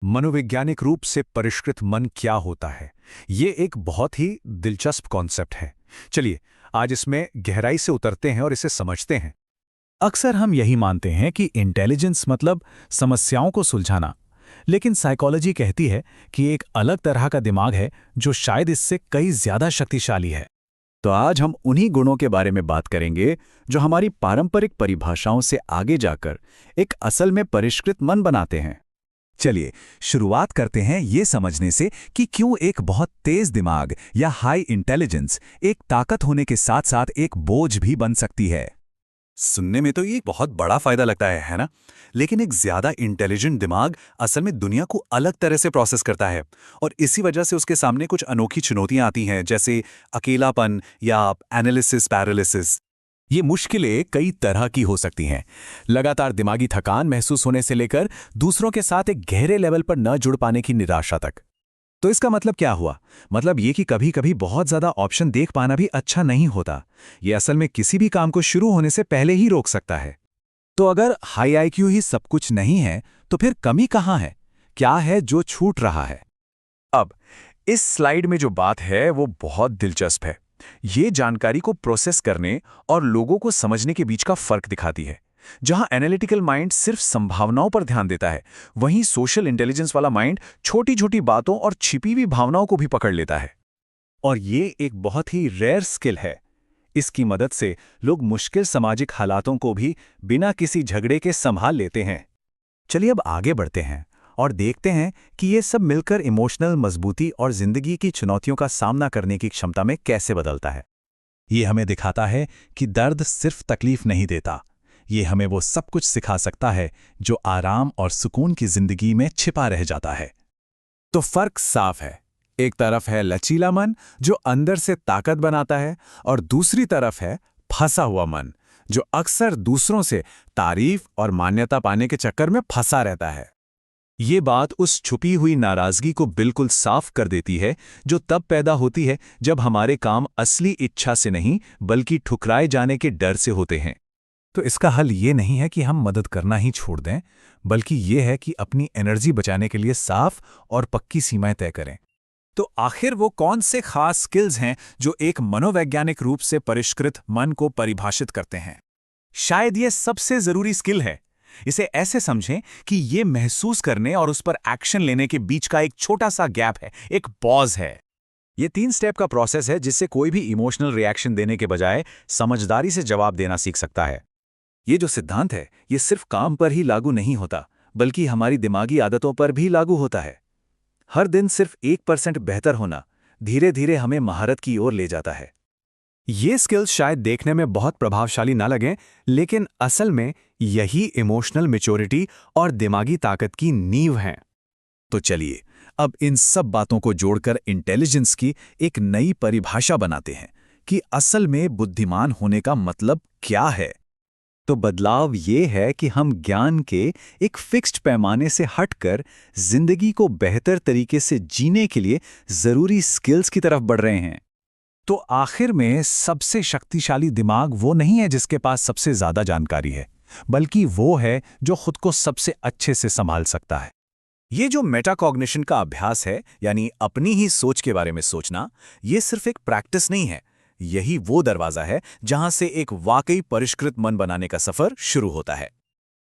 मनोवैज्ञानिक रूप से परिष्कृत मन क्या होता है, ये एक बहुत ही दिलचस्प कॉन्सेप्ट है। चलिए आज इसमें गहराई से उतरते हैं और इसे समझते हैं। अक्सर हम यही मानते हैं कि इंटेलिजेंस मतलब समस्याओं को सुलझाना, लेकिन साइकोलॉजी कहती है कि एक अलग तरह का दिमाग है जो शायद इससे कई ज्यादा शक्तिशाली है। तो आज हम उन्हीं गुणों के बारे में बात करेंगे जो हमारी पारंपरिक परिभाषाओं से आगे जाकर एक असल में परिष्कृत मन बनाते हैं। चलिए शुरुआत करते हैं ये समझने से कि क्यों एक बहुत तेज दिमाग या हाई इंटेलिजेंस एक ताकत होने के साथ साथ एक बोझ भी बन सकती है। सुनने में तो ये बहुत बड़ा फायदा लगता है ना? लेकिन एक ज्यादा इंटेलिजेंट दिमाग असल में दुनिया को अलग तरह से प्रोसेस करता है और इसी वजह से उसके सामने कुछ अनोखी चुनौतियां आती हैं, जैसे अकेलापन या एनालिसिस पैरालिसिस। ये मुश्किलें कई तरह की हो सकती हैं, लगातार दिमागी थकान महसूस होने से लेकर दूसरों के साथ एक गहरे लेवल पर न जुड़ पाने की निराशा तक। तो इसका मतलब क्या हुआ? मतलब ये कि कभी-कभी बहुत ज़्यादा ऑप्शन देख पाना भी अच्छा नहीं होता। ये असल में किसी भी काम को शुरू होने से पहले ही रोक सकता है। तो अगर हाई आईक्यू ही सब कुछ नहीं है, तो फिर कमी कहाँ है? क्या है जो छूट रहा है? अब इस स्लाइड में जो बात है वो बहुत दिलचस्प है। ये जानकारी को प्रोसेस करने और लोगों को समझने के बीच का फर्क दिखाती है। जहां एनालिटिकल माइंड सिर्फ संभावनाओं पर ध्यान देता है, वहीं सोशल इंटेलिजेंस वाला माइंड छोटी छोटी बातों और छिपी हुई भावनाओं को भी पकड़ लेता है। और ये एक बहुत ही रेयर स्किल है। इसकी मदद से लोग मुश्किल सामाजिक हालातों को भी बिना किसी झगड़े के संभाल लेते हैं। चलिए अब आगे बढ़ते हैं और देखते हैं कि ये सब मिलकर इमोशनल मजबूती और जिंदगी की चुनौतियों का सामना करने की क्षमता में कैसे बदलता है। ये हमें दिखाता है कि दर्द सिर्फ तकलीफ नहीं देता, ये हमें वो सब कुछ सिखा सकता है जो आराम और सुकून की जिंदगी में छिपा रह जाता है। तो फर्क साफ है। एक तरफ है लचीला मन जो अंदर से ताकत बनाता है, और दूसरी तरफ है फंसा हुआ मन जो अक्सर दूसरों से तारीफ और मान्यता पाने के चक्कर में फंसा रहता है। ये बात उस छुपी हुई नाराजगी को बिल्कुल साफ कर देती है जो तब पैदा होती है जब हमारे काम असली इच्छा से नहीं बल्कि ठुकराए जाने के डर से होते हैं। तो इसका हल ये नहीं है कि हम मदद करना ही छोड़ दें, बल्कि ये है कि अपनी एनर्जी बचाने के लिए साफ और पक्की सीमाएं तय करें। तो आखिर वो कौन से खास स्किल्स हैं जो एक मनोवैज्ञानिक रूप से परिष्कृत मन को परिभाषित करते हैं? शायद ये सबसे जरूरी स्किल है। इसे ऐसे समझें कि ये महसूस करने और उस पर एक्शन लेने के बीच का एक छोटा सा गैप है, एक पॉज है। ये 3 स्टेप का प्रोसेस है जिससे कोई भी इमोशनल रिएक्शन देने के बजाय समझदारी से जवाब देना सीख सकता है। ये जो सिद्धांत है ये सिर्फ काम पर ही लागू नहीं होता, बल्कि हमारी दिमागी आदतों पर भी लागू होता है। हर दिन सिर्फ 1% बेहतर होना धीरे धीरे हमें महारत की ओर ले जाता है। ये स्किल्स शायद देखने में बहुत प्रभावशाली ना लगें, लेकिन असल में यही इमोशनल मैच्योरिटी और दिमागी ताकत की नींव हैं। तो चलिए अब इन सब बातों को जोड़कर इंटेलिजेंस की एक नई परिभाषा बनाते हैं कि असल में बुद्धिमान होने का मतलब क्या है। तो बदलाव ये है कि हम ज्ञान के एक फिक्स्ड पैमाने से हटकर जिंदगी को बेहतर तरीके से जीने के लिए जरूरी स्किल्स की तरफ बढ़ रहे हैं। तो आखिर में सबसे शक्तिशाली दिमाग वो नहीं है जिसके पास सबसे ज्यादा जानकारी है, बल्कि वो है जो खुद को सबसे अच्छे से संभाल सकता है। ये जो मेटाकॉग्निशन का अभ्यास है, यानी अपनी ही सोच के बारे में सोचना, ये सिर्फ एक प्रैक्टिस नहीं है। यही वो दरवाजा है जहां से एक वाकई परिष्कृत मन बनाने का सफर शुरू होता है।